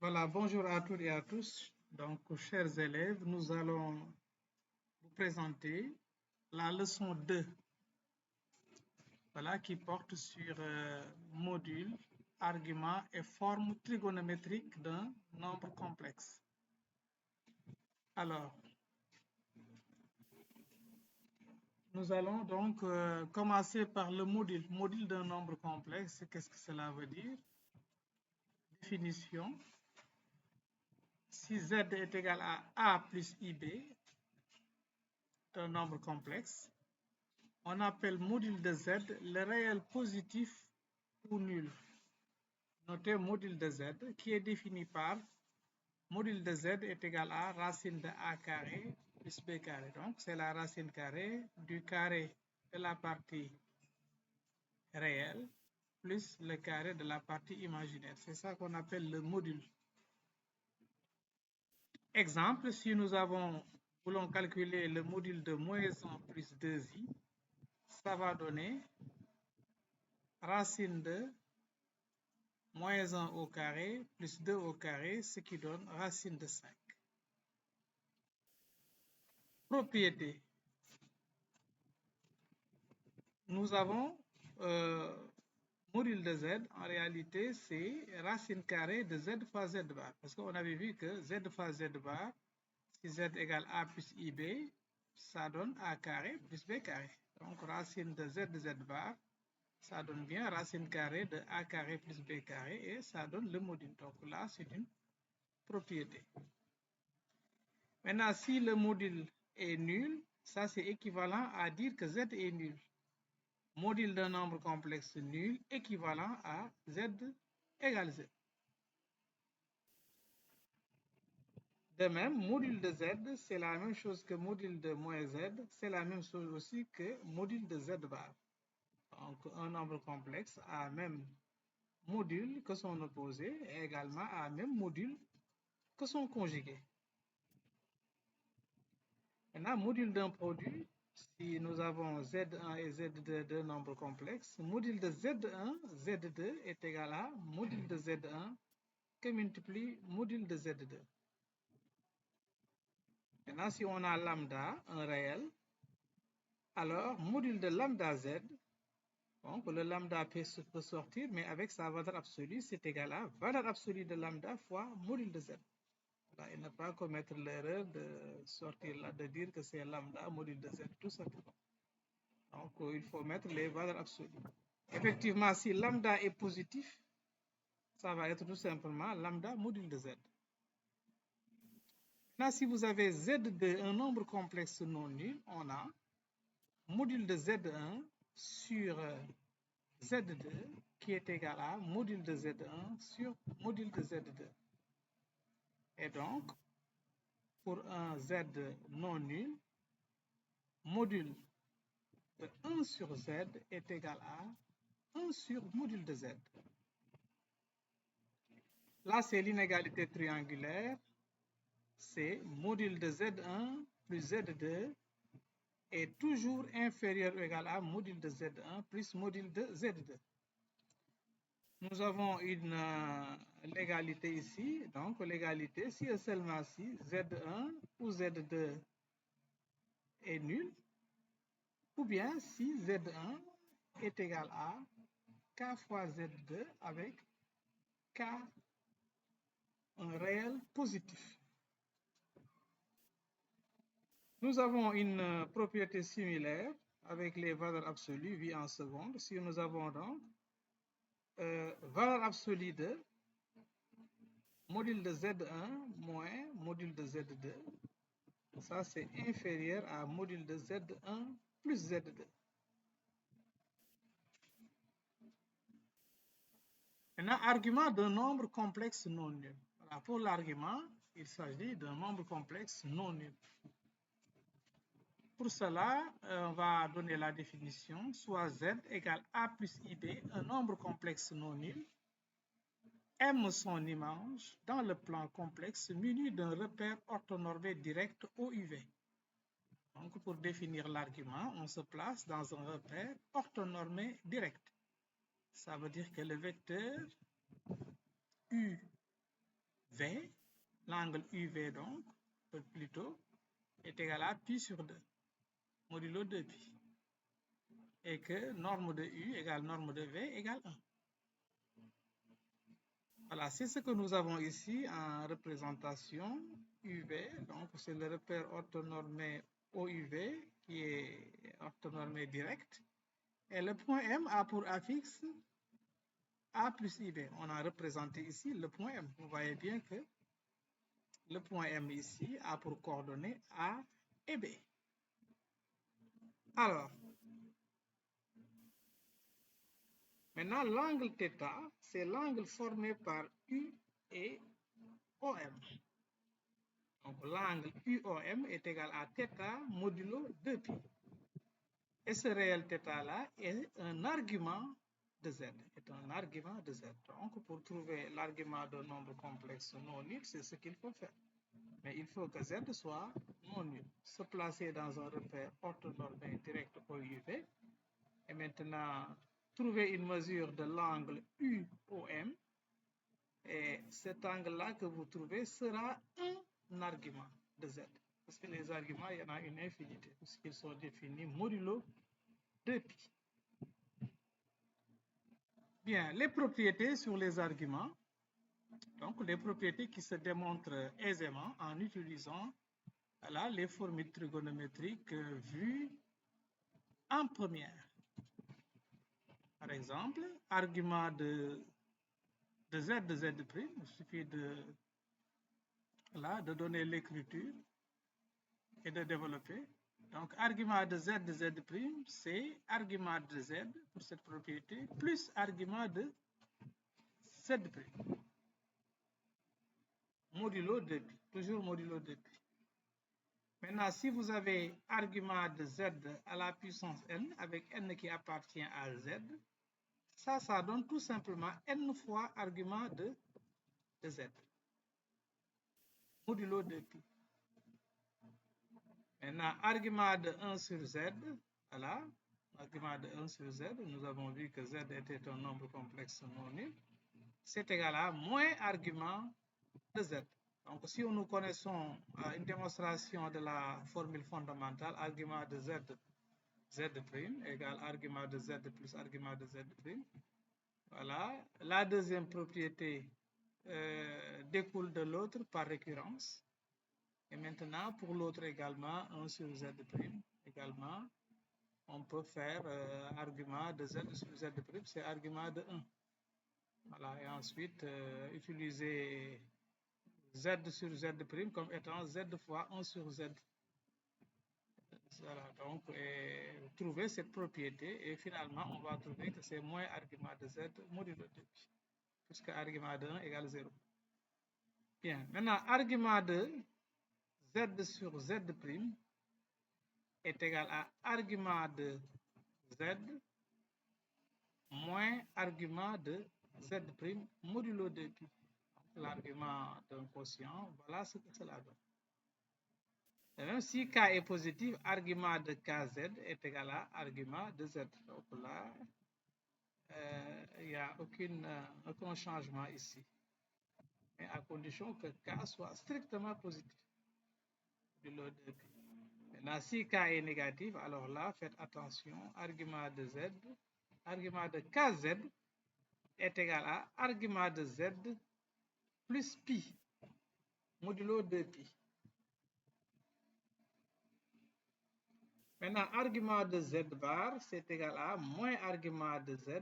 Voilà, bonjour à toutes et à tous. Donc, chers élèves, nous allons vous présenter la leçon 2, voilà, qui porte sur module, argument et forme trigonométrique d'un nombre complexe. Alors, nous allons donc commencer par le module. Module d'un nombre complexe, qu'est-ce que cela veut dire? Définition. Si Z est égal à A plus IB d'un nombre complexe, on appelle module de Z le réel positif ou nul. Notez module de Z qui est défini par module de Z est égal à racine de A carré plus B carré. Donc, c'est la racine carrée du carré de la partie réelle plus le carré de la partie imaginaire. C'est ça qu'on appelle le module. Exemple, si nous voulons calculer le module de moins 1 plus 2i, ça va donner racine de moins 1 au carré plus 2 au carré, ce qui donne racine de 5. Propriété. Nous avons module de Z, en réalité, c'est racine carrée de Z fois Z bar. Parce qu'on avait vu que Z fois Z bar, si Z égale A plus IB, ça donne A carré plus B carré. Donc, racine de Z bar, ça donne bien racine carrée de A carré plus B carré et ça donne le module. Donc là, c'est une propriété. Maintenant, si le module est nul, ça c'est équivalent à dire que Z est nul. Module d'un nombre complexe nul équivalent à Z égale Z. De même, module de Z, c'est la même chose que module de moins Z, c'est la même chose aussi que module de Z bar. Donc, un nombre complexe a même module que son opposé et également a même module que son conjugué. Maintenant, module d'un produit, si nous avons Z1 et Z2 deux nombres complexes, module de Z1, Z2 est égal à module de Z1 que multiplie module de Z2. Maintenant, si on a lambda, un réel, alors module de lambda Z, donc le lambda peut sortir, mais avec sa valeur absolue, c'est égal à valeur absolue de lambda fois module de Z. Et ne pas commettre l'erreur de sortir là, de dire que c'est lambda module de Z, tout simplement. Donc, il faut mettre les valeurs absolues. Effectivement, si lambda est positif, ça va être tout simplement lambda module de Z. Maintenant, si vous avez Z2, un nombre complexe non nul, on a module de Z1 sur Z2 qui est égal à module de Z1 sur module de Z2. Et donc, pour un Z non nul, module de 1 sur Z est égal à 1 sur module de Z. Là, c'est l'inégalité triangulaire. C'est module de Z1 plus Z2 est toujours inférieur ou égal à module de Z1 plus module de Z2. Nous avons une l'égalité ici. Donc, l'égalité, si et seulement si Z1 ou Z2 est nul, ou bien si Z1 est égal à K fois Z2 avec K, un réel positif. Nous avons une propriété similaire avec les valeurs absolues vues en seconde. Si nous avons donc valeur absolue de module de Z1 moins module de Z2, ça c'est inférieur à module de Z1 plus Z2. Maintenant, argument d'un nombre complexe non nul. Voilà, pour l'argument, il s'agit d'un nombre complexe non nul. Pour cela, on va donner la définition, soit Z égale A plus IB, un nombre complexe non nul, M son image dans le plan complexe muni d'un repère orthonormé direct OUV. Donc, pour définir l'argument, on se place dans un repère orthonormé direct. Ça veut dire que le vecteur U V, l'angle UV donc, plutôt, est égal à pi sur 2, modulo 2pi. Et que norme de U égale norme de V égale 1. Voilà, c'est ce que nous avons ici en représentation UV. Donc, c'est le repère orthonormé OUV qui est orthonormé direct. Et le point M a pour affixe A plus IB. On a représenté ici le point M. Vous voyez bien que le point M ici a pour coordonnées A et B. Alors, maintenant, l'angle θ, c'est l'angle formé par U et OM. Donc, l'angle UOM est égal à θ modulo 2pi. Et ce réel θ-là est un argument de Z. Est un argument de Z. Donc, pour trouver l'argument d'un nombre complexe non nul, c'est ce qu'il faut faire. Mais il faut que Z soit non nul. Se placer dans un repère orthonormé direct OUV. Et maintenant, trouver une mesure de l'angle UOM. Et cet angle-là que vous trouvez sera un argument de Z. Parce que les arguments, il y en a une infinité, puisqu'ils sont définis modulo 2pi. Bien, les propriétés sur les arguments. Donc, les propriétés qui se démontrent aisément en utilisant là, les formules trigonométriques vues en première. Par exemple, argument de Z de Z', il suffit de donner l'écriture et de développer. Donc, argument de Z, c'est argument de Z pour cette propriété, plus argument de Z'. Modulo 2pi, toujours modulo 2pi. Maintenant, si vous avez argument de Z à la puissance n, avec n qui appartient à Z, ça donne tout simplement n fois argument de Z. Modulo 2pi. Maintenant, argument de 1 sur Z, voilà, argument de 1 sur Z, nous avons vu que Z était un nombre complexe non nul, c'est égal à moins argument de Z. Donc, si nous connaissons une démonstration de la formule fondamentale, argument de Z, Z' égale argument de Z plus argument de Z', voilà, la deuxième propriété découle de l'autre par récurrence. Et maintenant, pour l'autre également, 1 sur Z', également, on peut faire argument de Z sur Z', c'est argument de 1. Voilà, et ensuite, utiliser Z sur Z' comme étant Z fois 1 sur Z. Voilà, donc, trouver cette propriété, et finalement, on va trouver que c'est moins argument de Z modulo 2pi, puisque argument de 1 égale 0. Bien, maintenant, argument de Z sur Z' est égal à argument de Z moins argument de Z' modulo 2pi. L'argument d'un quotient, voilà ce que cela donne. Et même si K est positif, argument de KZ est égal à argument de Z. Donc là, il n'y a aucun changement ici. Mais à condition que K soit strictement positif. Maintenant, si K est négatif, alors là, faites attention, argument de Z, argument de KZ est égal à argument de Z plus pi, modulo 2pi. Maintenant, argument de Z bar, c'est égal à moins argument de Z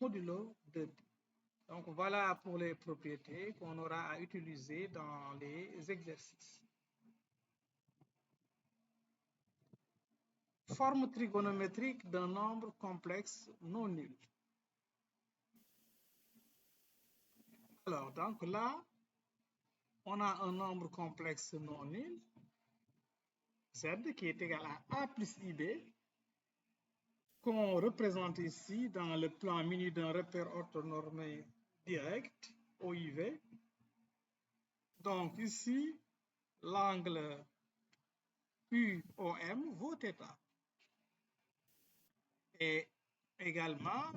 modulo 2pi. Donc, voilà pour les propriétés qu'on aura à utiliser dans les exercices. Forme trigonométrique d'un nombre complexe non nul. Alors, donc là, on a un nombre complexe non nul, Z, qui est égal à A plus IB, qu'on représente ici dans le plan muni d'un repère orthonormé direct, OIV. Donc ici, l'angle UOM vaut θ. Et également,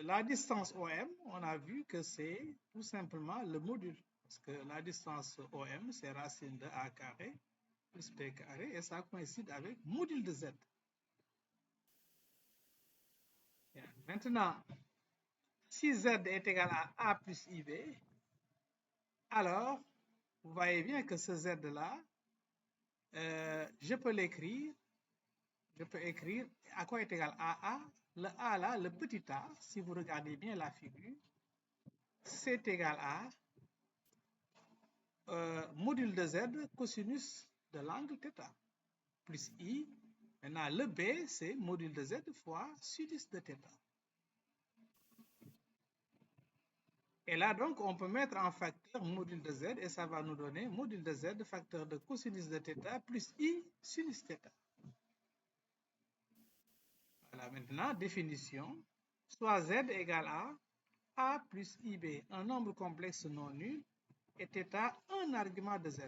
la distance OM, on a vu que c'est tout simplement le module. Parce que la distance OM, c'est racine de A carré plus B carré, et ça coïncide avec module de Z. Bien. Maintenant, si Z est égal à A plus IB, alors, vous voyez bien que ce Z-là, je peux l'écrire, à quoi est égal AA. Le A là, le petit a, si vous regardez bien la figure, c'est égal à module de Z cosinus de l'angle θ plus I. Maintenant, le B, c'est module de Z fois sinus de θ. Et là, donc, on peut mettre en facteur module de Z et ça va nous donner module de Z facteur de cosinus de θ plus I sinus θ. Voilà, maintenant, définition. Soit Z égale à A plus IB, un nombre complexe non nul, et θ, un argument de Z.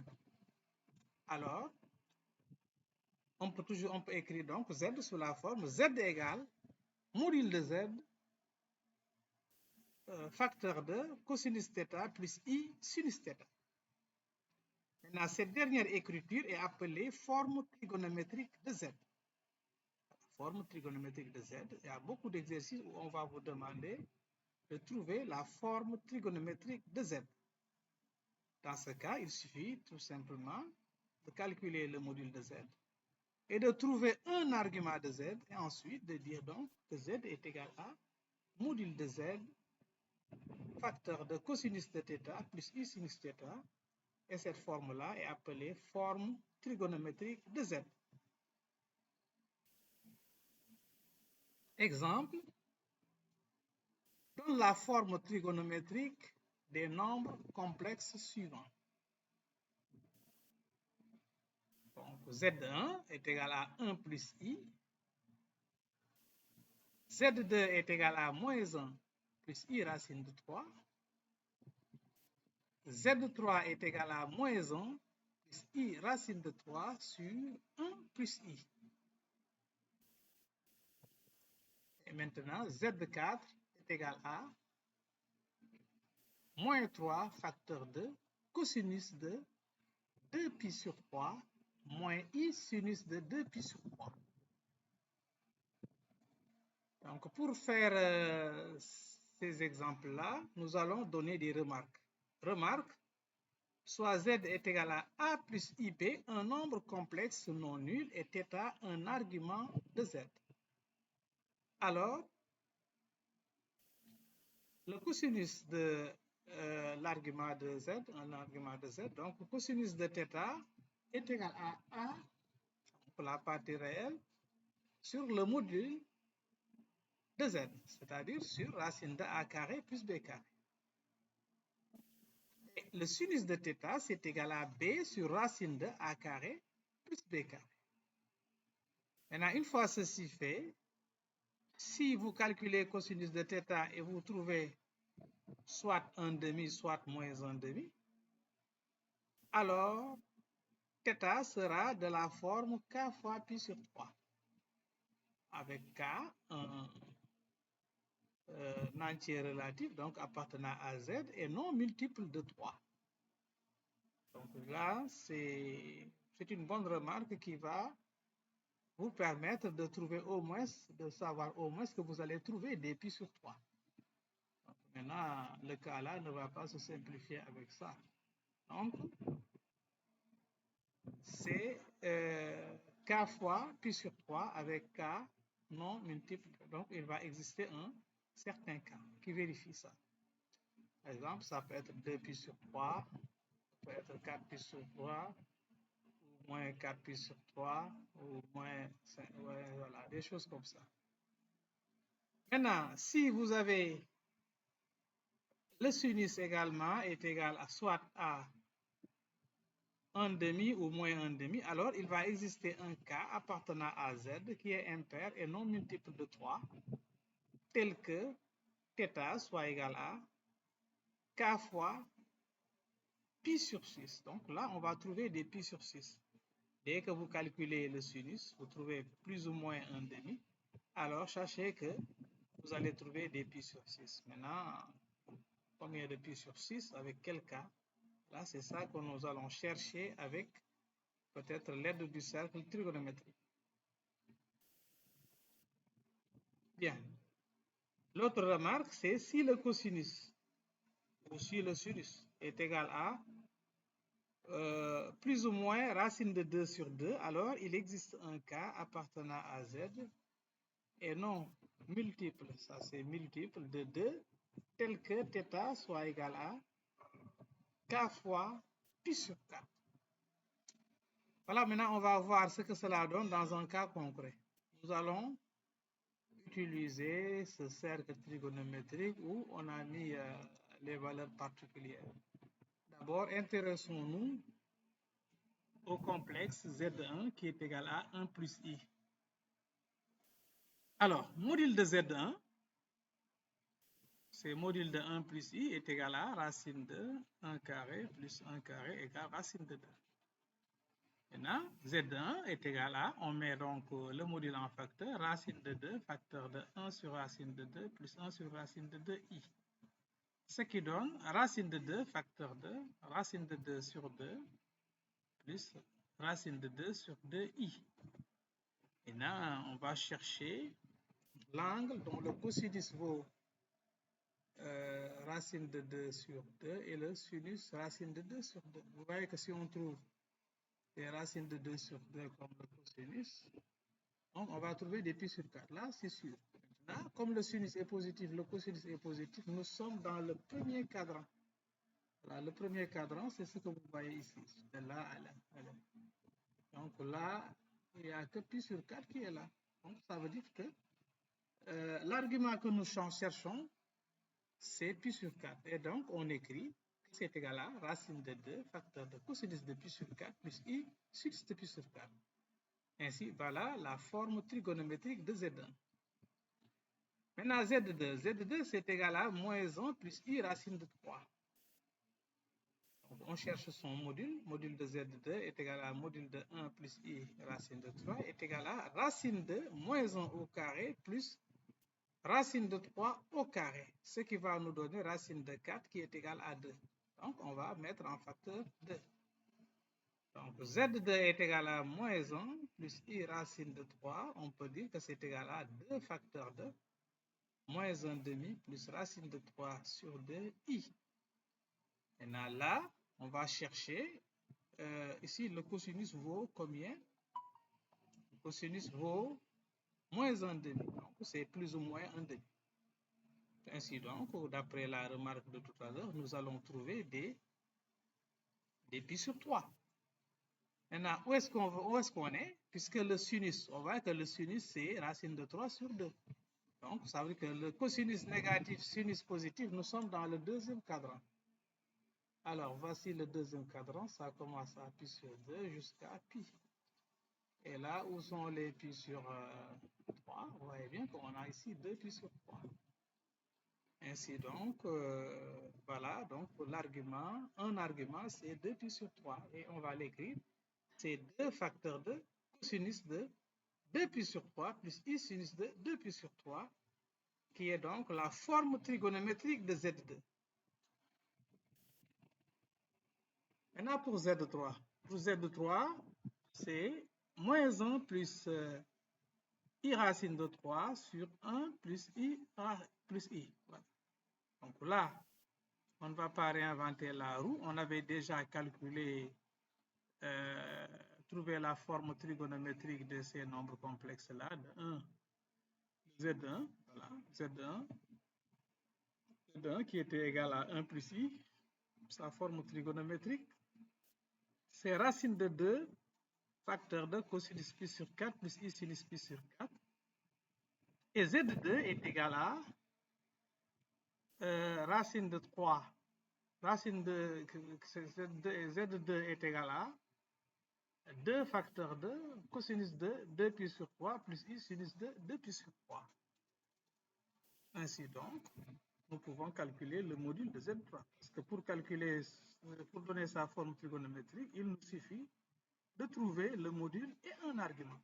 Alors, on peut écrire donc Z sous la forme Z égale module de Z facteur de cosinus θ plus I sinus θ. Maintenant, cette dernière écriture est appelée forme trigonométrique de Z. Forme trigonométrique de Z, il y a beaucoup d'exercices où on va vous demander de trouver la forme trigonométrique de Z. Dans ce cas, il suffit tout simplement de calculer le module de Z et de trouver un argument de Z et ensuite de dire donc que Z est égal à module de Z facteur de cosinus de θ plus I sinus θ, et cette forme-là est appelée forme trigonométrique de Z. Exemple, donne la forme trigonométrique des nombres complexes suivants. Donc, Z1 est égal à 1 plus I. Z2 est égal à moins 1 plus I racine de 3. Z3 est égal à moins 1 plus I racine de 3 sur 1 plus I. Et maintenant, Z4 est égal à moins 3 facteur de cosinus de 2pi sur 3 moins I sinus de 2pi sur 3. Donc, pour faire ces exemples-là, nous allons donner des remarques. Remarque, soit Z est égal à A plus IB, un nombre complexe non nul, et θ, un argument de Z. Alors, le cosinus de l'argument de Z, un argument de Z, donc le cosinus de θ est égal à A pour la partie réelle sur le module de Z, c'est-à-dire sur racine de A carré plus B carré. Et le sinus de θ, c'est égal à B sur racine de A carré plus B carré. Maintenant, une fois ceci fait, si vous calculez cosinus de θ et vous trouvez soit 1/2, soit moins 1/2, alors θ sera de la forme K fois pi sur 3, avec K un entier relatif, donc appartenant à Z, et non multiple de 3. Donc là, c'est une bonne remarque qui va vous permettre de trouver au moins, de savoir au moins que vous allez trouver des pi sur 3. Donc maintenant, le cas là ne va pas se simplifier avec ça. Donc, c'est K fois pi sur 3 avec K non multiple. Donc, il va exister un certain K qui vérifie ça. Par exemple, ça peut être 2 pi sur 3, ça peut être 4 pi sur 3, ou moins 4 pi sur 3, ou moins 5, ouais, voilà, des choses comme ça. Maintenant, si vous avez le sinus également est égal à soit à 1/2 ou moins 1/2, alors il va exister un cas appartenant à Z qui est impair et non multiple de 3, tel que θ soit égal à K fois pi sur 6. Donc là, on va trouver des pi sur 6. Dès que vous calculez le sinus, vous trouvez plus ou moins 1/2. Alors, sachez que vous allez trouver des pi sur 6. Maintenant, combien de pi sur 6 avec quel cas? Là, c'est ça que nous allons chercher avec peut-être l'aide du cercle trigonométrique. Bien. L'autre remarque, c'est si le cosinus ou si le sinus est égal à plus ou moins racine de 2 sur 2, alors il existe un cas appartenant à Z et non multiple, ça c'est multiple de 2, tel que θ soit égal à K fois pi sur 4. Voilà, maintenant on va voir ce que cela donne dans un cas concret. Nous allons utiliser ce cercle trigonométrique où on a mis les valeurs particulières. D'abord, intéressons-nous au complexe Z1 qui est égal à 1 plus I. Alors, module de Z1, c'est module de 1 plus I est égal à racine de 1 carré plus 1 carré égale racine de 2. Maintenant, Z1 est égal à, on met donc le module en facteur, racine de 2, facteur de 1 sur racine de 2 plus 1 sur racine de 2i. Ce qui donne racine de 2, facteur de racine de 2 sur 2 plus racine de 2 sur 2i. Maintenant, on va chercher l'angle dont le cosinus vaut racine de 2 sur 2 et le sinus racine de 2 sur 2. Vous voyez que si on trouve des racines de 2 sur 2 comme le cosinus, donc on va trouver des pi sur 4. Là, c'est sûr. Maintenant, comme le sinus est positif, le cosinus est positif, nous sommes dans le premier cadran. Voilà, le premier cadran, c'est ce que vous voyez ici, de là à là. Donc là, il n'y a que pi sur 4 qui est là. Donc ça veut dire que l'argument que nous cherchons, c'est pi sur 4. Et donc, on écrit que c'est égal à racine de 2, facteur de cosinus de pi sur 4 plus i sinus de pi sur 4. Ainsi, voilà la forme trigonométrique de Z1. Maintenant, Z2, c'est égal à moins 1 plus i racine de 3. Donc, on cherche son module. Module de Z2 est égal à module de 1 plus i racine de 3 est égal à racine de moins 1 au carré plus racine de 3 au carré, ce qui va nous donner racine de 4 qui est égale à 2. Donc, on va mettre en facteur 2. Donc, Z2 est égal à moins 1 plus i racine de 3. On peut dire que c'est égal à 2 facteurs de moins 1 demi plus racine de 3 sur 2i. Maintenant, là, on va chercher, ici, le cosinus vaut combien? Le cosinus vaut moins 1 demi. Donc, c'est plus ou moins 1 demi. Ainsi donc, d'après la remarque de tout à l'heure, nous allons trouver des pi sur 3. Maintenant, où est-ce qu'on est? Puisque le sinus, on voit que le sinus, c'est racine de 3 sur 2. Donc, ça veut dire que le cosinus négatif, sinus positif, nous sommes dans le deuxième cadran. Alors, voici le deuxième cadran. Ça commence à pi sur 2 jusqu'à pi. Et là, où sont les pi sur 3? Vous voyez bien qu'on a ici 2 pi sur 3. Ainsi donc, voilà, donc l'argument, un argument, c'est 2 pi sur 3. Et on va l'écrire, c'est 2 facteurs de cosinus de 2 pi sur 3 plus i sinus de 2 pi sur 3, qui est donc la forme trigonométrique de Z2. Maintenant pour Z3. Pour Z3, c'est moins 1 plus i racine de 3 sur 1 plus i plus i. Voilà. Donc là, on ne va pas réinventer la roue. On avait déjà calculé, trouvé la forme trigonométrique de ces nombres complexes-là, de 1, Z1, voilà, Z1 qui était égal à 1 plus i, sa forme trigonométrique. C'est racine de 2, facteur de cosinus pi sur 4 plus i sinus pi sur 4. Et Z2 est égal à racine de 3. Racine de Z2 est égal à 2 facteurs de cosinus de 2 pi sur 3 plus i sinus de 2 pi sur 3. Ainsi donc, nous pouvons calculer le module de Z3. Parce que pour donner sa forme trigonométrique, il nous suffit de trouver le module et un argument.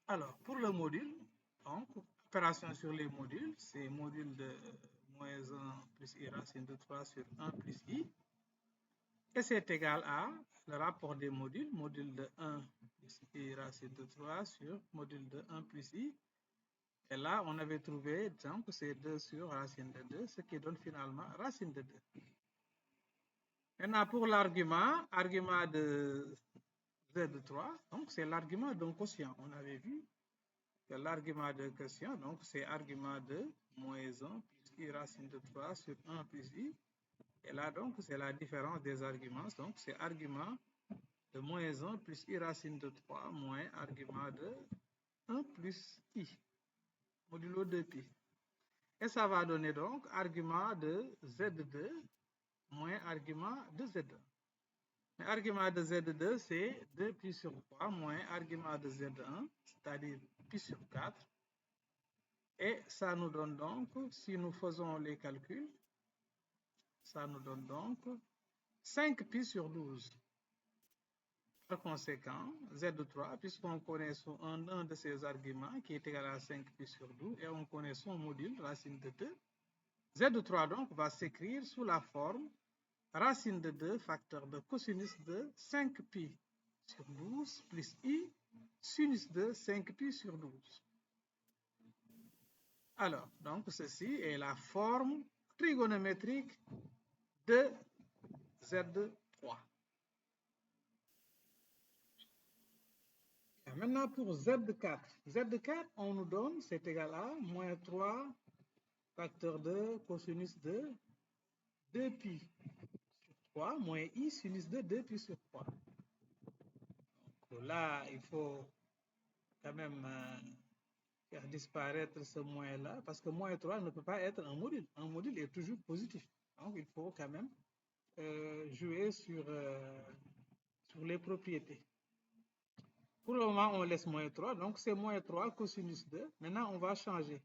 Alors, pour le module, donc, opération sur les modules, c'est module de moins 1 plus i racine de 3 sur 1 plus i. Et c'est égal à le rapport des modules, module de 1 plus i racine de 3 sur module de 1 plus i. Et là, on avait trouvé, donc, c'est 2 sur racine de 2, ce qui donne finalement racine de 2. Maintenant, pour l'argument, argument de Z3, donc c'est l'argument d'un quotient. On avait vu que l'argument de quotient, donc c'est argument de moins 1 plus i racine de 3 sur 1 plus i. Et là, donc, c'est la différence des arguments. Donc, c'est argument de moins 1 plus i racine de 3 moins argument de 1 plus i, modulo 2pi. Et ça va donner donc argument de Z2 moins argument de Z1. Mais argument de Z2, c'est 2pi sur 3 moins argument de Z1, c'est-à-dire pi sur 4. Et ça nous donne donc, si nous faisons les calculs, ça nous donne donc 5pi sur 12. Par conséquent, Z3, puisqu'on connaît un de ces arguments qui est égal à 5pi sur 12, et on connaît son module, racine de 2, Z3 donc va s'écrire sous la forme racine de 2 facteur de cosinus de 5pi sur 12 plus i sinus de 5pi sur 12. Alors, donc ceci est la forme trigonométrique de Z3. Maintenant pour Z4. Z4, on nous donne, c'est égal à moins 3 facteur de cosinus de 2pi sur 3 moins i sinus de 2pi sur 3. Donc là, il faut quand même faire disparaître ce moins-là, parce que moins 3 ne peut pas être un module. Un module est toujours positif. Donc il faut quand même jouer sur les propriétés. Pour le moment, on laisse moins 3, donc c'est moins 3 cosinus 2. Maintenant, on va changer.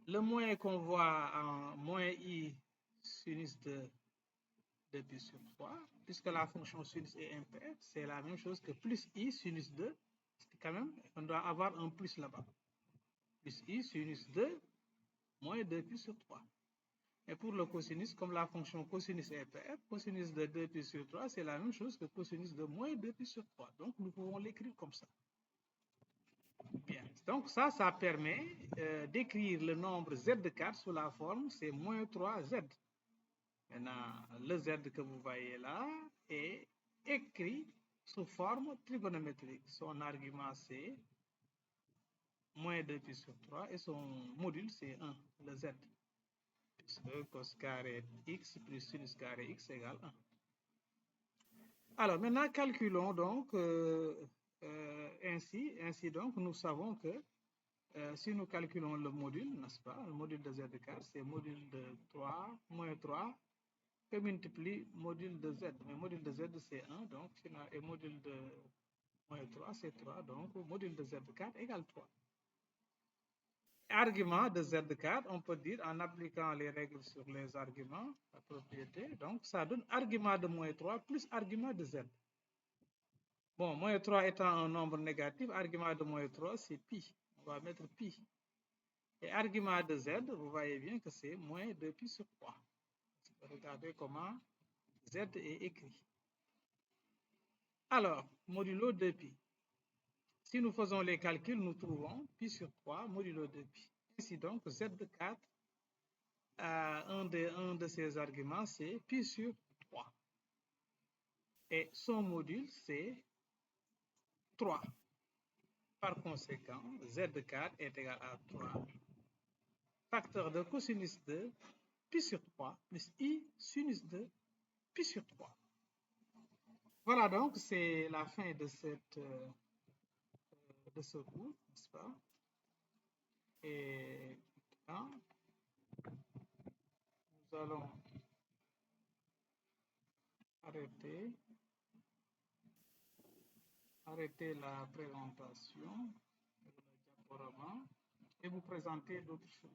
Le moins qu'on voit en moins i sinus de 2pi sur 3, puisque la fonction sinus est impaire, c'est la même chose que plus i sinus 2. Quand même, on doit avoir un plus là-bas. Plus i sinus 2 moins 2pi sur 3. Et pour le cosinus, comme la fonction cosinus est paire, cosinus de 2pi sur 3, c'est la même chose que cosinus de moins 2pi sur 3. Donc, nous pouvons l'écrire comme ça. Bien. Donc, ça permet d'écrire le nombre z de 4 sous la forme, c'est moins 3z. Maintenant, le z que vous voyez là est écrit sous forme trigonométrique. Son argument, c'est moins 2pi sur 3 et son module, c'est 1, le z. Puisque cos carré x plus sinus carré x égale 1. Alors, maintenant, calculons donc ainsi donc, nous savons que si nous calculons le module, n'est-ce pas, le module de z de 4, c'est module de 3 moins 3 que multiplie module de z. Mais module de z, c'est 1, donc, et module de moins 3, c'est 3, donc module de z de 4 égale 3. Argument de Z4, on peut dire en appliquant les règles sur les arguments, la propriété, donc ça donne argument de moins 3 plus argument de Z. Bon, moins 3 étant un nombre négatif, argument de moins 3 c'est pi. On va mettre pi. Et argument de Z, vous voyez bien que c'est moins 2pi sur 3. Regardez comment Z est écrit. Alors, modulo 2pi. Si nous faisons les calculs, nous trouvons pi sur 3 modulo 2pi. Ainsi donc, Z de 4, un de ces arguments, c'est pi sur 3. Et son module, c'est 3. Par conséquent, Z de 4 est égal à 3. Facteur de cosinus de pi sur 3 plus i sinus de pi sur 3. Voilà donc, c'est la fin de ce cours, n'est-ce pas? Et maintenant, nous allons arrêter la présentation et vous présenter d'autres choses.